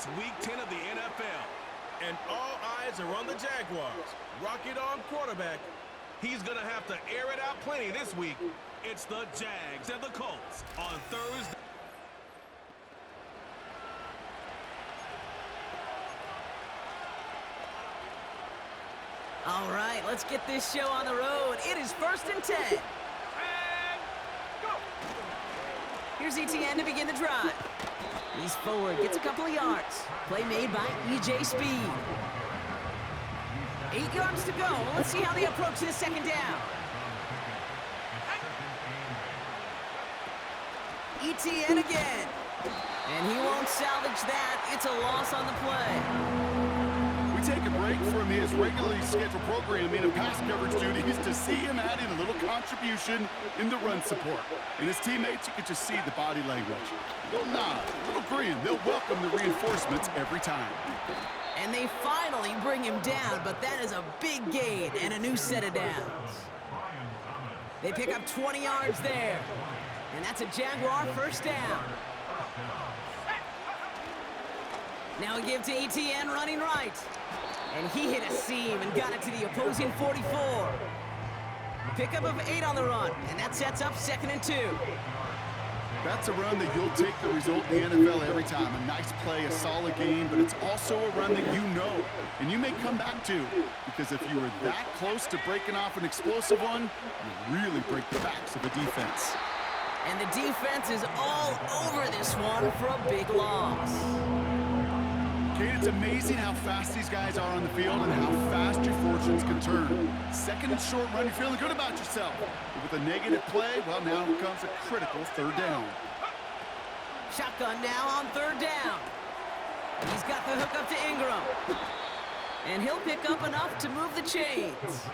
It's Week 10 of the NFL, and all eyes are on the Jaguars. Rocket Arm quarterback. He's going to have to air it out plenty this week. It's the Jags and the Colts on Thursday. All right, let's get this show on the road. It is 1st and 10. And go! Here's ETN to begin the drive. He's forward, gets a couple of yards. Play made by EJ Speed. 8 yards to go. Let's see how they approach the second down. ETN again. And he won't salvage that. It's a loss on the play. Take a break from his regularly scheduled programming and pass coverage duties to see him add in a little contribution in the run support. And his teammates, you can just see the body language. A little nod, a little grin. They'll welcome the reinforcements every time. And they finally bring him down, but that is a big gain and a new set of downs. They pick up 20 yards there. And that's a Jaguar first down. Now we give to ETN running right. And he hit a seam and got it to the opposing 44. Pickup of 8 on the run, and that sets up 2nd and 2. That's a run that you'll take the result in the NFL every time. A nice play, a solid game, but it's also a run that you know and you may come back to. Because if you were that close to breaking off an explosive one, you really break the backs of the defense. And the defense is all over this one for a big loss. Kate, it's amazing how fast these guys are on the field and how fast your fortunes can turn. 2nd and short run, you're feeling good about yourself. But with a negative play, well, now comes a critical 3rd down. Shotgun now on 3rd down. He's got the hook up to Ingram. And he'll pick up enough to move the chains.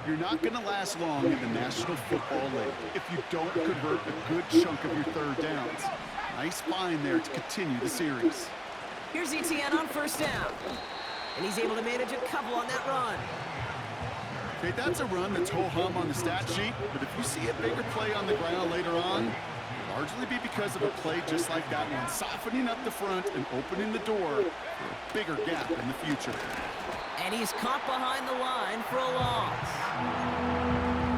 You're not going to last long in the National Football League if you don't convert a good chunk of your 3rd downs. Nice find there to continue the series. Here's ETN on 1st down. And he's able to manage a couple on that run. Okay, that's a run that's ho-hum on the stat sheet, but if you see a bigger play on the ground later on, it'll largely be because of a play just like that one, softening up the front and opening the door for a bigger gap in the future. And he's caught behind the line for a loss.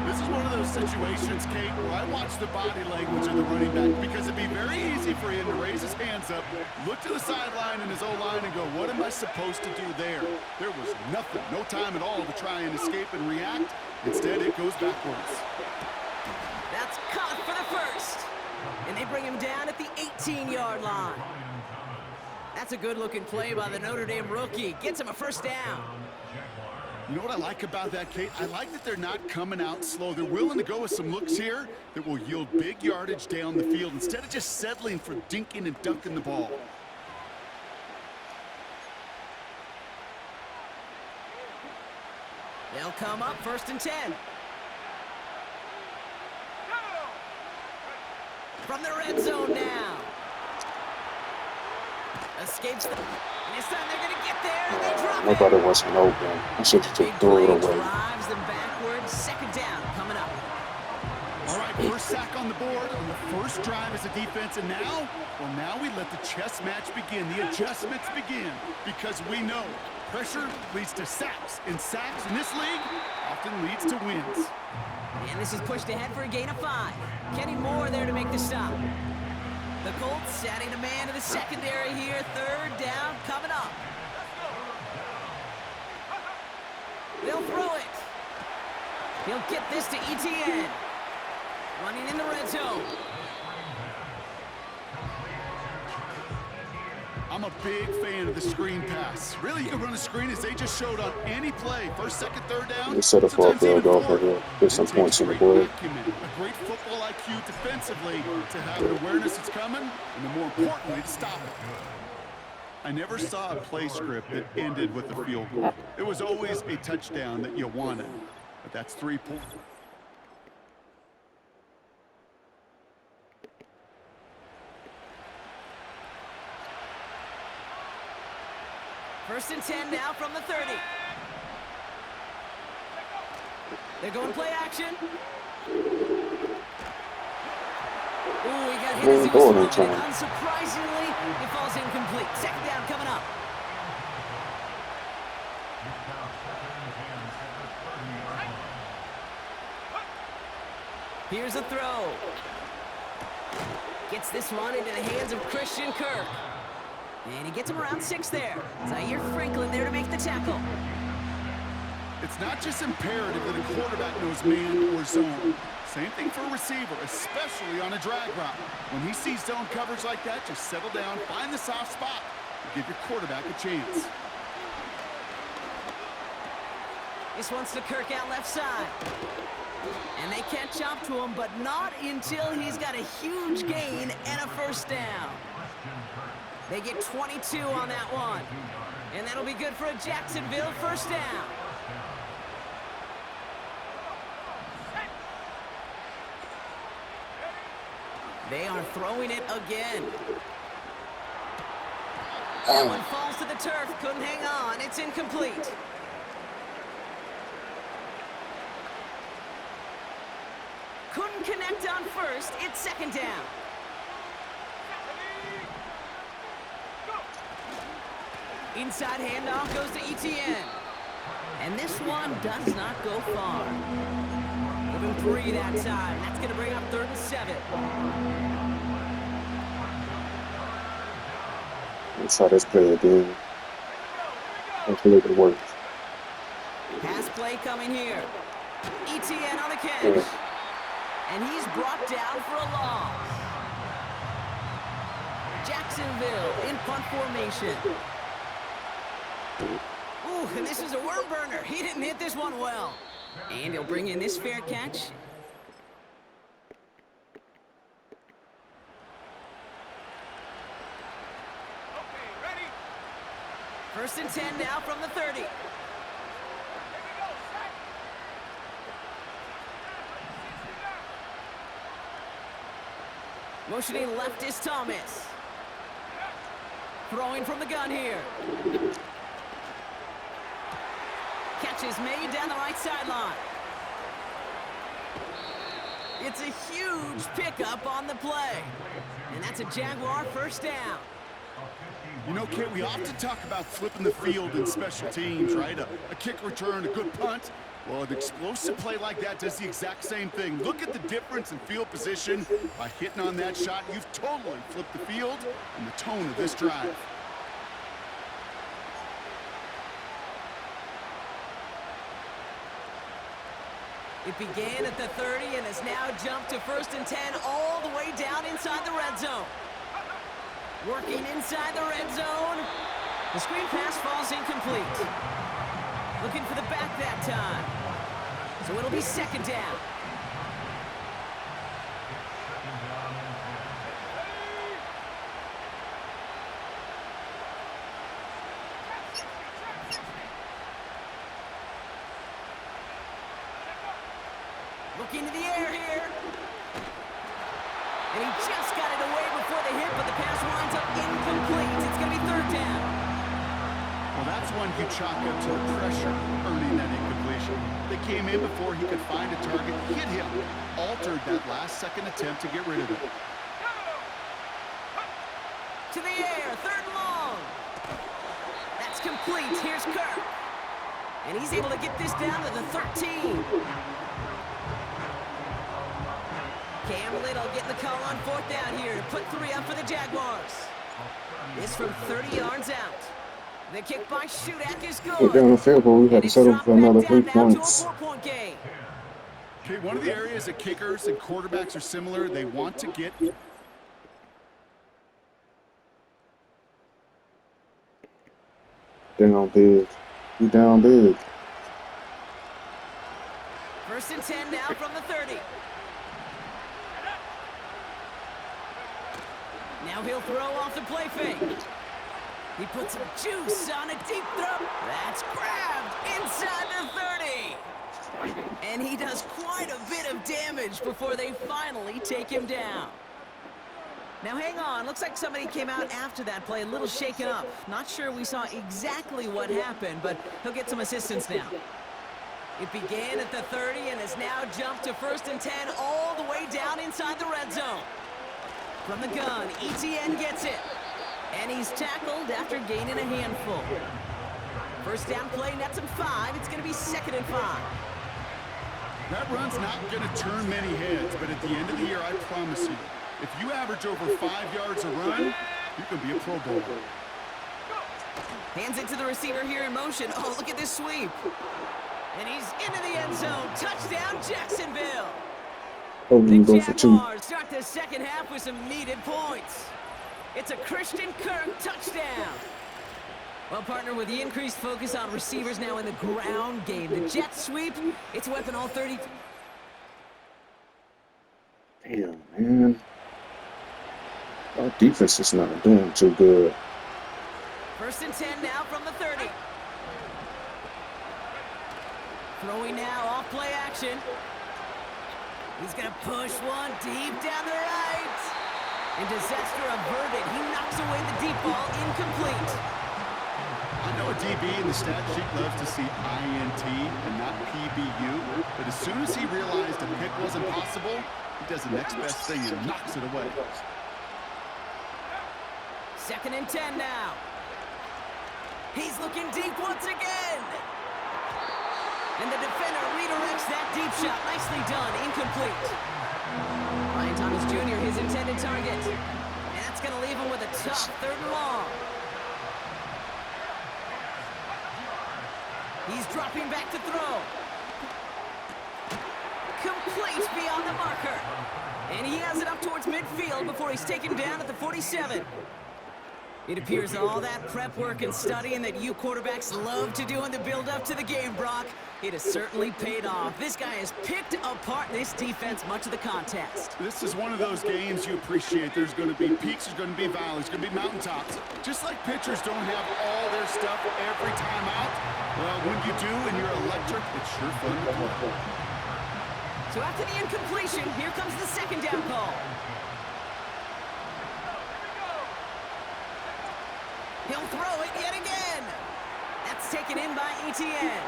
This is one of those situations, Kate, where I watch the body language of the running back because it'd be very easy for him to raise his hands up, look to the sideline in his O-line and go, what am I supposed to do there? There was nothing, no time at all to try and escape and react. Instead, it goes backwards. That's caught for the first. And they bring him down at the 18-yard line. That's a good-looking play by the Notre Dame rookie. Gets him a 1st down. You know what I like about that, Kate? I like that they're not coming out slow. They're willing to go with some looks here that will yield big yardage down the field instead of just settling for dinking and dunking the ball. They'll come up 1st and 10. From the red zone now. Escapes the... And this time they're going to get there, and they drop it. Nobody wasn't open. I should just Big throw it play away. drives them backwards. 2nd down coming up. All right, first sack on the board on the first drive as a defense, and now, well, now we let the chess match begin. The adjustments begin because we know pressure leads to sacks, and sacks in this league often leads to wins. And this is pushed ahead for a gain of 5. Kenny Moore there to make the stop. The Colts adding a man to the secondary here. 3rd down coming up. They'll throw it. He'll get this to ETN. Running in the red zone. I'm a big fan of the screen pass. Really, you can run a screen as they just showed on any play. 1st, 2nd, 3rd down. They set up for a field goal for here. Get some points on the board. A great football IQ defensively to have an awareness it's coming, and then more importantly, to stop it. I never saw a play script that ended with a field goal. It was always a touchdown that you wanted, but that's 3 points. First and 10 now from the 30. They're going play action. Ooh, he got hit as Man, he throw was it in throwing it. time. Unsurprisingly, it falls incomplete. Second down coming up. Here's a throw. Gets this one into the hands of Christian Kirk. And he gets him around 6 there. Zaire Franklin there to make the tackle. It's not just imperative that a quarterback knows man or zone. Same thing for a receiver, especially on a drag route. When he sees zone coverage like that, just settle down, find the soft spot, and give your quarterback a chance. This one's to Kirk out left side. And they catch up to him, but not until he's got a huge gain and a first down. They get 22 on that one. And that'll be good for a Jacksonville first down. They are throwing it again. That one falls to the turf. Couldn't hang on. It's incomplete. Couldn't connect on first. It's second down. Inside handoff goes to Etienne. And this one does not go far. Give him 3 that time. That's going to bring up 3rd and 7. Let's try this play again. Hopefully it works. Pass play coming here. Etienne on the catch. Yeah. And he's brought down for a loss. Jacksonville in punt formation. Ooh, and this is a worm burner. He didn't hit this one well. And he'll bring in this fair catch. First and 10 now from the 30. Motioning left is Thomas. Throwing from the gun here. Catch is made down the right sideline. It's a huge pickup on the play. And that's a Jaguar first down. You know, Kate, we often talk about flipping the field in special teams, right? A kick return, a good punt. Well, an explosive play like that does the exact same thing. Look at the difference in field position. By hitting on that shot, you've totally flipped the field and the tone of this drive. It began at the 30 and has now jumped to 1st and 10 all the way down inside the red zone. Working inside the red zone. The screen pass falls incomplete. Looking for the back that time. So it'll be second down. Looking to the air here. And he just got it away before the hit, but the pass winds up incomplete. It's going to be 3rd down. Well, that's one you chalk up to the pressure earning that incompletion. They came in before he could find a target, hit him, altered that last-second attempt to get rid of it. To the air, 3rd and long. That's complete. Here's Kirk. And he's able to get this down to the 13. Cam Little getting the call on 4th down here to put 3 up for the Jaguars. This from 30 yards out. The kick by Shudak is good. We're down the field goal. We had to settle for another 3 points. Okay, one of the areas that kickers and quarterbacks are similar, they want to get... Down big. We down big. 1st and 10 now from the 30. Now he'll throw off the play fake. He puts some juice on a deep throw. That's grabbed inside the 30. And he does quite a bit of damage before they finally take him down. Now hang on, looks like somebody came out after that play a little shaken up. Not sure we saw exactly what happened, but he'll get some assistance now. It began at the 30 and has now jumped to 1st and 10 all the way down inside the red zone. From the gun, ETN gets it. And he's tackled after gaining a handful. First down play, nets him 5. It's going to be 2nd and 5. That run's not going to turn many heads, but at the end of the year, I promise you, if you average over 5 yards a run, you can be a Pro Bowler. Hands it to the receiver here in motion. Oh, look at this sweep. And he's into the end zone. Touchdown, Jacksonville. Oh, The you go for 2. Jaguars start the second half with some needed points. It's a Christian Kirk touchdown. Well, partner, with the increased focus on receivers now in the ground game, the jet sweep, it's weapon all 30. Damn, man. Our defense is not doing too good. 1st and 10 now from the 30. Throwing now, off play action. He's going to push one deep down the right. And disaster averted. He knocks away the deep ball, incomplete. I know a DB in the stat sheet loves to see INT and not PBU, but as soon as he realized a pick wasn't possible, he does the next best thing and knocks it away. 2nd and 10 now. He's looking deep once again. And the defender redirects that deep shot. Nicely done. Incomplete. Ryan Thomas Jr., his intended target. And that's going to leave him with a tough 3rd and long. He's dropping back to throw. Complete beyond the marker. And he has it up towards midfield before he's taken down at the 47. It appears all that prep work and studying that you quarterbacks love to do in the build-up to the game, Brock, it has certainly paid off. This guy has picked apart this defense much of the contest. This is one of those games you appreciate. There's going to be peaks, there's going to be valleys, there's going to be mountaintops. Just like pitchers don't have all their stuff every time out, well, when you do and you're electric, it's sure fun to play. So after the incompletion, here comes the 2nd down call. He'll throw it yet again. That's taken in by ETN.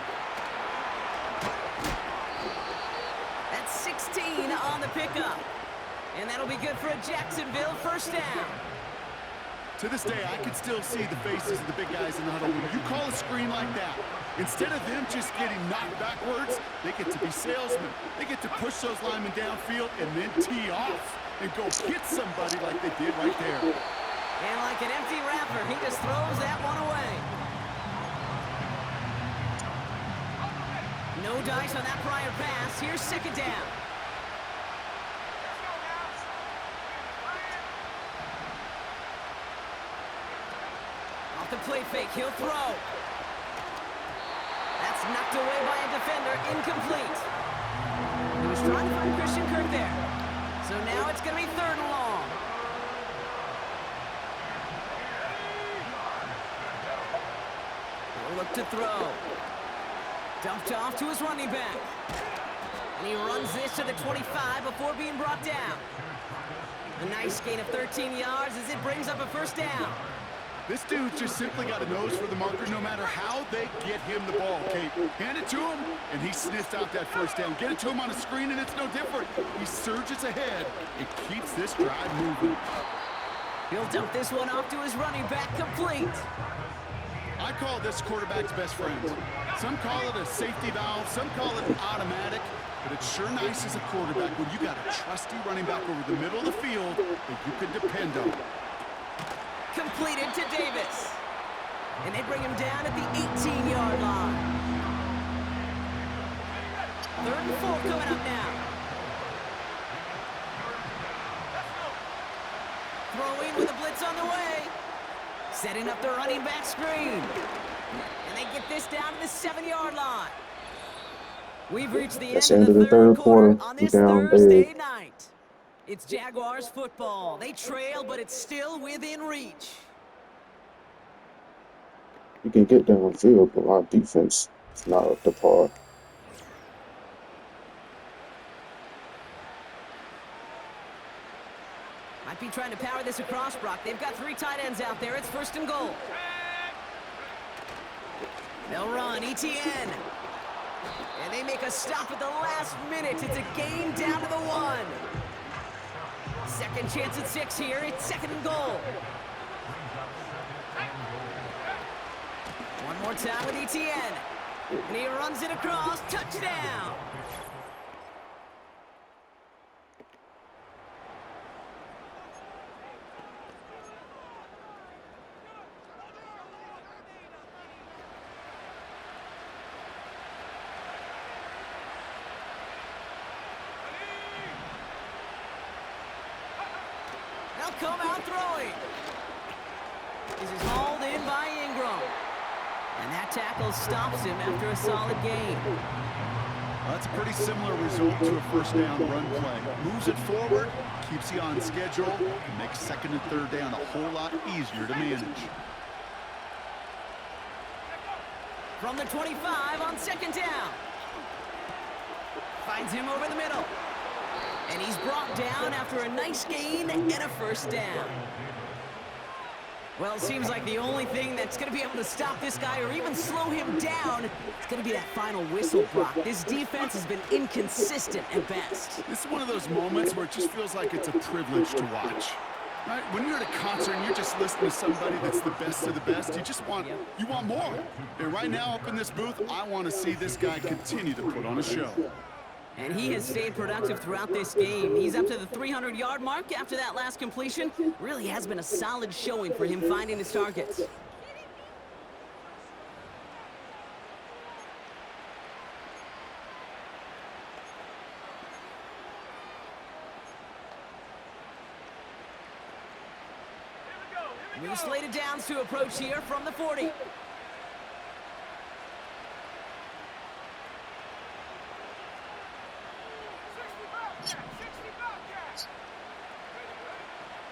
That's 16 on the pickup. And that'll be good for a Jacksonville 1st down. To this day, I can still see the faces of the big guys in the huddle. When you call a screen like that, instead of them just getting knocked backwards, they get to be salesmen. They get to push those linemen downfield and then tee off and go get somebody like they did right there. And like an empty wrapper, he just throws that one away. No dice on that prior pass. Here's 2nd down. Off the play fake, he'll throw. That's knocked away by a defender, incomplete. He was trying to find Christian Kirk there. So now it's going to be 3rd and long. Look to throw. Dumped off to his running back. And he runs this to the 25 before being brought down. A nice gain of 13 yards as it brings up a 1st down. This dude just simply got a nose for the marker no matter how they get him the ball, Kate. Hand it to him, and he sniffs out that 1st down. Get it to him on a screen, and it's no different. He surges ahead and keeps this drive moving. He'll dump this one off to his running back, complete. I call this quarterback's best friend. Some call it a safety valve, some call it an automatic, but it's sure nice as a quarterback when you got a trusty running back over the middle of the field that you can depend on. Completed to Davis. And they bring him down at the 18-yard line. 3rd and 4 coming up now. Throwing with a blitz on the way. Setting up the running back screen. And they get this down to the 7-yard line. We've reached the end of the 3rd quarter on this Thursday night. It's Jaguars football. They trail, but it's still within reach. You can get downfield, but our defense is not up to par. Might be trying to power this across, Brock. They've got 3 tight ends out there. It's 1st and goal. They'll run. ETN. And they make a stop at the last minute. It's a gain down to the 1. Second chance at 6 here. It's 2nd and goal. One more time with Etienne. And he runs it across. Touchdown. They'll come out throwing. This is hauled in by Ingram. And that tackle stops him after a solid gain. Well, that's a pretty similar result to a first down run play. Moves it forward, keeps you on schedule, and makes 2nd and 3rd down a whole lot easier to manage. From the 25 on 2nd down. Finds him over the middle. And he's brought down after a nice gain and a first down. Well, it seems like the only thing that's going to be able to stop this guy or even slow him down is going to be that final whistle, Brock. This defense has been inconsistent at best. This is one of those moments where it just feels like it's a privilege to watch. Right? When you're at a concert and you're just listening to somebody that's the best of the best, you want more. And right now up in this booth, I want to see this guy continue to put on a show. And he has stayed productive throughout this game. He's up to the 300-yard mark after that last completion. Really has been a solid showing for him finding his targets. New slated downs to approach here from the 40.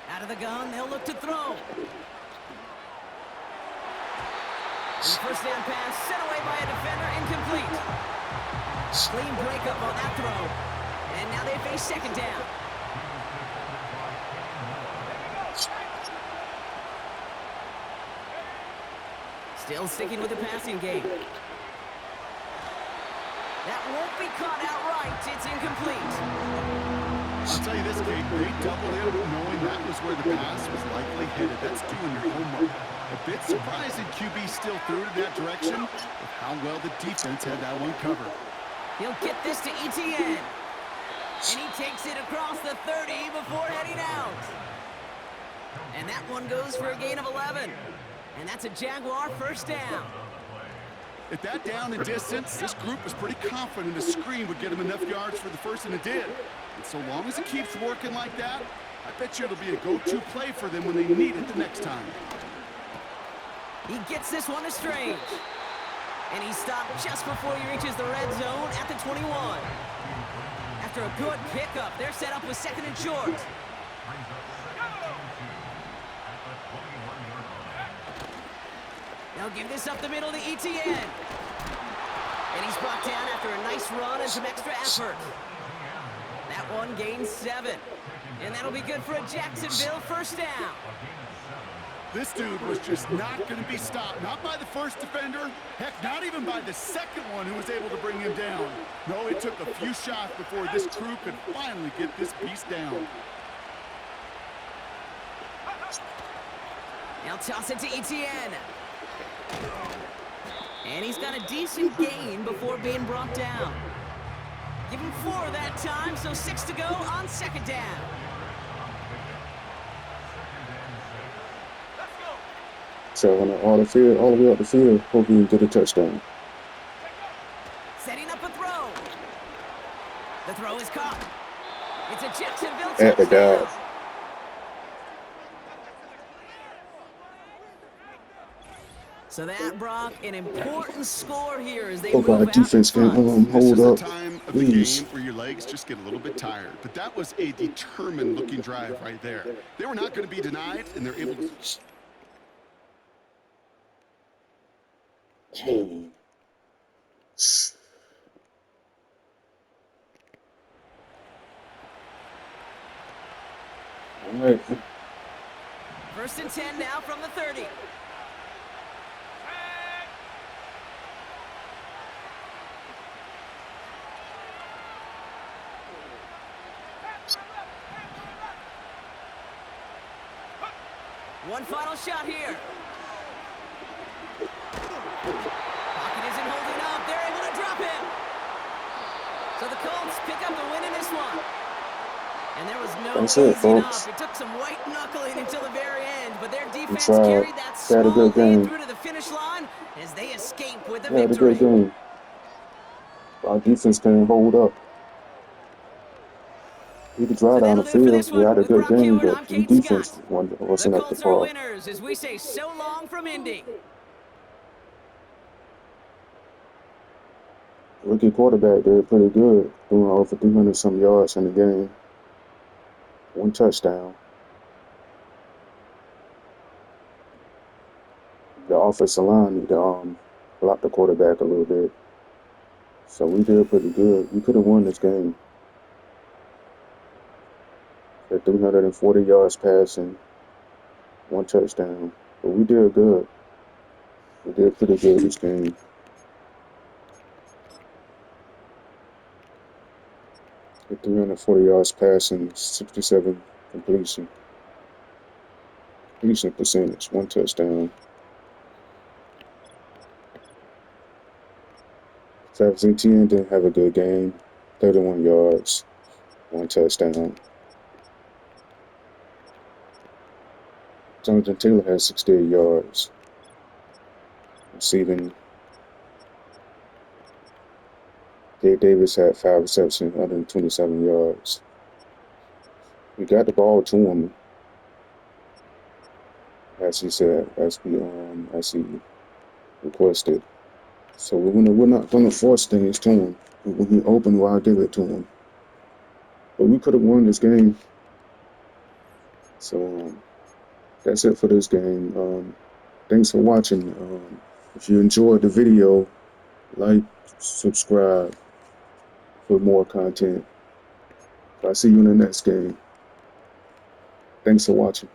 Out of the gun, they'll look to throw. And the first down pass sent away by a defender, incomplete. Clean breakup on that throw. And now they face 2nd down. Still sticking with the passing game. That won't be caught outright. It's incomplete. I'll tell you this, Kate, they doubled in knowing that was where the pass was likely headed. That's doing your homework. A bit surprising QB still threw it in that direction with how well the defense had that one covered. He'll get this to Etienne. And he takes it across the 30 before heading out. And that one goes for a gain of 11. And that's a Jaguar first down. At that down and distance, this group was pretty confident a screen would get him enough yards for the first, and it did. And so long as it keeps working like that, I bet you it'll be a go-to play for them when they need it the next time. He gets this one to Strange. And he stopped just before he reaches the red zone at the 21. After a good pickup, they're set up with 2nd and short. They'll give this up the middle to Etienne. And he's brought down after a nice run and some extra effort. That one gains 7. And that'll be good for a Jacksonville first down. This dude was just not going to be stopped. Not by the first defender. Heck, not even by the second one who was able to bring him down. No, it took a few shots before this crew could finally get this beast down. Now toss it to Etienne. And he's got a decent gain before being brought down. Give him 4 that time, so 6 to go on 2nd down. So all the way up the field, hoping you get a touchdown. Setting up a throw. The throw is caught. It's a Jacksonville At the touchdown. guy. So that, Brock, an important score here as they Hope move our out defense in front. can This hold is a up. time of the Please. game where your legs just get a little bit tired. But that was a determined-looking drive right there. They were not going to be denied, and they're able to... Oh. All right. 1st and 10 now from the 30. One final shot here. Pocket isn't holding up. They're able to drop him. So the Colts pick up the win in this one. And there was no That's it, easing folks. up. It took some white knuckling until the very end, but their We defense tried. carried that We had a small good lead game. through to the finish line as they escape with a We had a good victory. game. Our defense couldn't hold up. We could drive So down the that'll do it for this field. We one. had a With good Brock game, Hewitt, but I'm the Kate defense Scott. The wasn't up to Colts are par. winners as we say so long from Indy. Rookie quarterback did pretty good, doing over 300 some yards in the game. 1 touchdown. The offensive line need to block the quarterback a little bit. So we did pretty good. We could have won this game. At 340 yards passing, 1 touchdown. But we did good. We did pretty good this game. At 340 yards passing, 67 completion percentage, 1 touchdown. Travis Etienne didn't have a good game. 31 yards, 1 touchdown. Jonathan Taylor had 68 yards. Receiving. Gabe Davis had 5 receptions, 127 yards. We got the ball to him, as he said, as he requested. So we're not gonna force things to him. When he open, well, I'll give it to him. But we could have won this game. So that's it for this game. Thanks for watching. If you enjoyed the video, like, subscribe for more content. I'll see you in the next game. Thanks for watching.